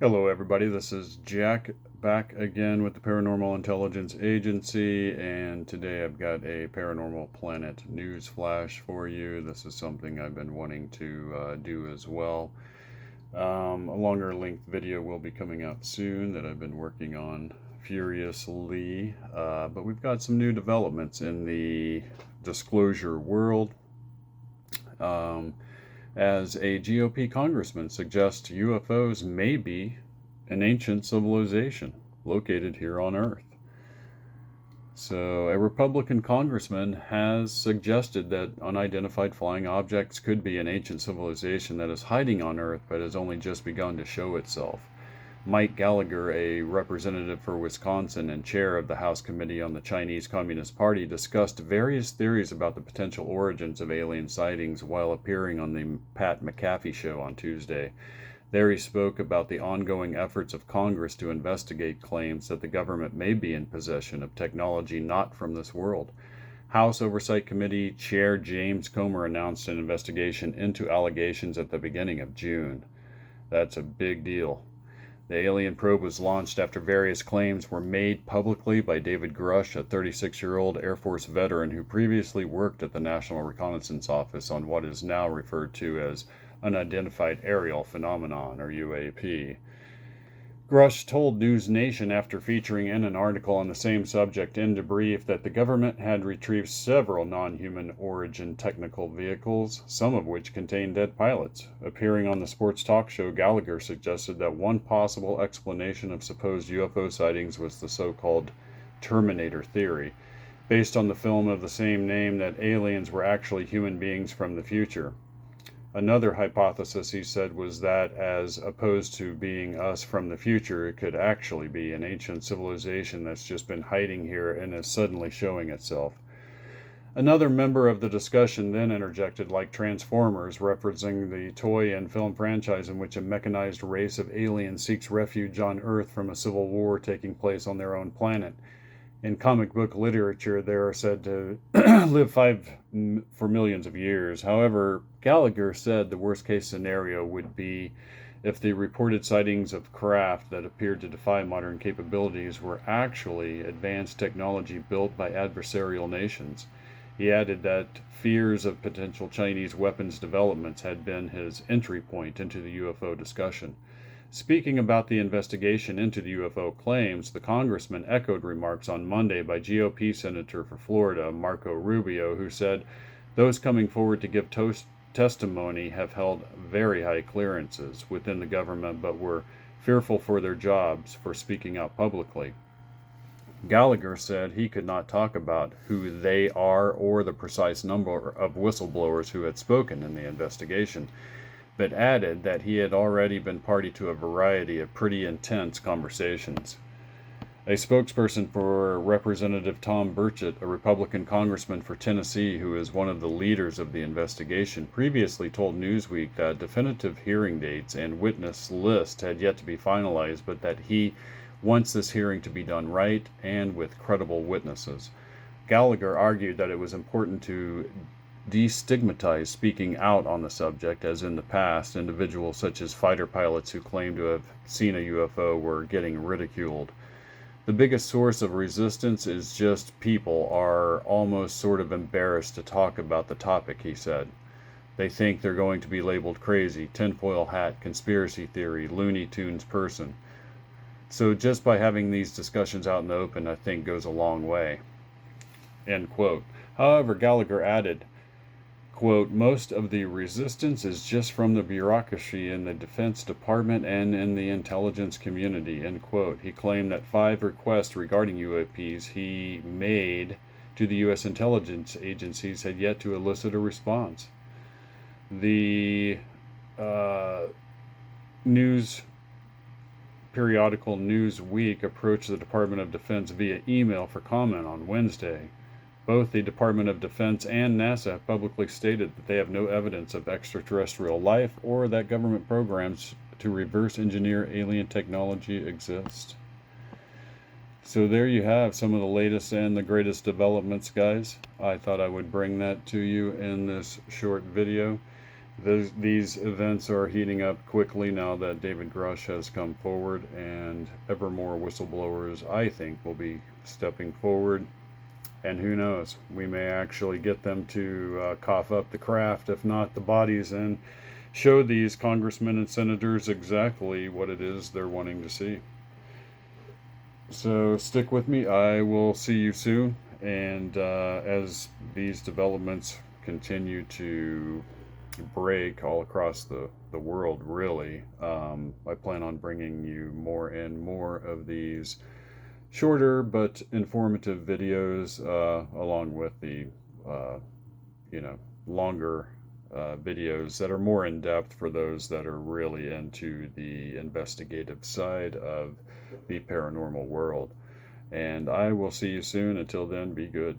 Hello, everybody. This is Jack back again with the Paranormal Intelligence Agency, and today I've got a Paranormal Planet news flash for you. This is something I've been wanting to do as well. A longer length video will be coming out soon that I've been working on furiously, but we've got some new developments in the disclosure world. Um, as a GOP congressman suggests UFOs may be an ancient civilization located here on Earth. So, a Republican congressman has suggested that unidentified flying objects could be an ancient civilization that is hiding on Earth but has only just begun to show itself. Mike Gallagher, a representative for Wisconsin and chair of the House Committee on the Chinese Communist Party, discussed various theories about the potential origins of alien sightings while appearing on the Pat McAfee show on Tuesday. There he spoke about the ongoing efforts of Congress to investigate claims that the government may be in possession of technology not from this world. House Oversight Committee Chair James Comer announced an investigation into allegations at the beginning of June. That's a big deal. The alien probe was launched after various claims were made publicly by David Grush, a 36-year-old Air Force veteran who previously worked at the National Reconnaissance Office on what is now referred to as Unidentified Aerial Phenomenon, or UAP. Grush told News Nation after featuring in an article on the same subject in Debrief that the government had retrieved several non-human origin technical vehicles, some of which contained dead pilots. Appearing on the sports talk show, Gallagher suggested that one possible explanation of supposed UFO sightings was the so-called Terminator theory, based on the film of the same name that aliens were actually human beings from the future. Another hypothesis, he said, was that as opposed to being us from the future, it could actually be an ancient civilization that's just been hiding here and is suddenly showing itself. Another member of the discussion then interjected, like Transformers, referencing the toy and film franchise in which a mechanized race of aliens seeks refuge on Earth from a civil war taking place on their own planet. In comic book literature, they are said to live for millions of years. However, Gallagher said the worst case scenario would be if the reported sightings of craft that appeared to defy modern capabilities were actually advanced technology built by adversarial nations. He added that fears of potential Chinese weapons developments had been his entry point into the UFO discussion. Speaking about the investigation into the UFO claims, the congressman echoed remarks on Monday by GOP Senator for Florida, Marco Rubio, who said those coming forward to give testimony have held very high clearances within the government but were fearful for their jobs for speaking out publicly. Gallagher said he could not talk about who they are or the precise number of whistleblowers who had spoken in the investigation, but added that he had already been party to a variety of pretty intense conversations. A spokesperson for Representative Tom Burchett, a Republican congressman for Tennessee who is one of the leaders of the investigation, previously told Newsweek that definitive hearing dates and witness list had yet to be finalized, but that he wants this hearing to be done right and with credible witnesses. Gallagher argued that it was important to destigmatize speaking out on the subject, as in the past, individuals such as fighter pilots who claimed to have seen a UFO were getting ridiculed. The biggest source of resistance is just people are almost sort of embarrassed to talk about the topic, he said. They think they're going to be labeled crazy, tinfoil hat, conspiracy theory, Looney Tunes person. So just by having these discussions out in the open, I think goes a long way. End quote. However, Gallagher added, quote, most of the resistance is just from the bureaucracy in the Defense Department and in the intelligence community, end quote. He claimed that 5 requests regarding UAPs he made to the U.S. intelligence agencies had yet to elicit a response. The news periodical Newsweek approached the Department of Defense via email for comment on Wednesday. Both the Department of Defense and NASA have publicly stated that they have no evidence of extraterrestrial life or that government programs to reverse engineer alien technology exist. So there you have some of the latest and the greatest developments, guys. I thought I would bring that to you in this short video. These events are heating up quickly now that David Grush has come forward, and ever more whistleblowers, I think, will be stepping forward. And who knows, we may actually get them to cough up the craft, if not the bodies, and show these congressmen and senators exactly what it is they're wanting to see. So stick with me. I will see you soon. And as these developments continue to break all across the world, really, I plan on bringing you more and more of these shorter but informative videos, along with the uh, you know longer videos that are more in depth for those that are really into the investigative side of the paranormal world. And I will see you soon. Until then, be good.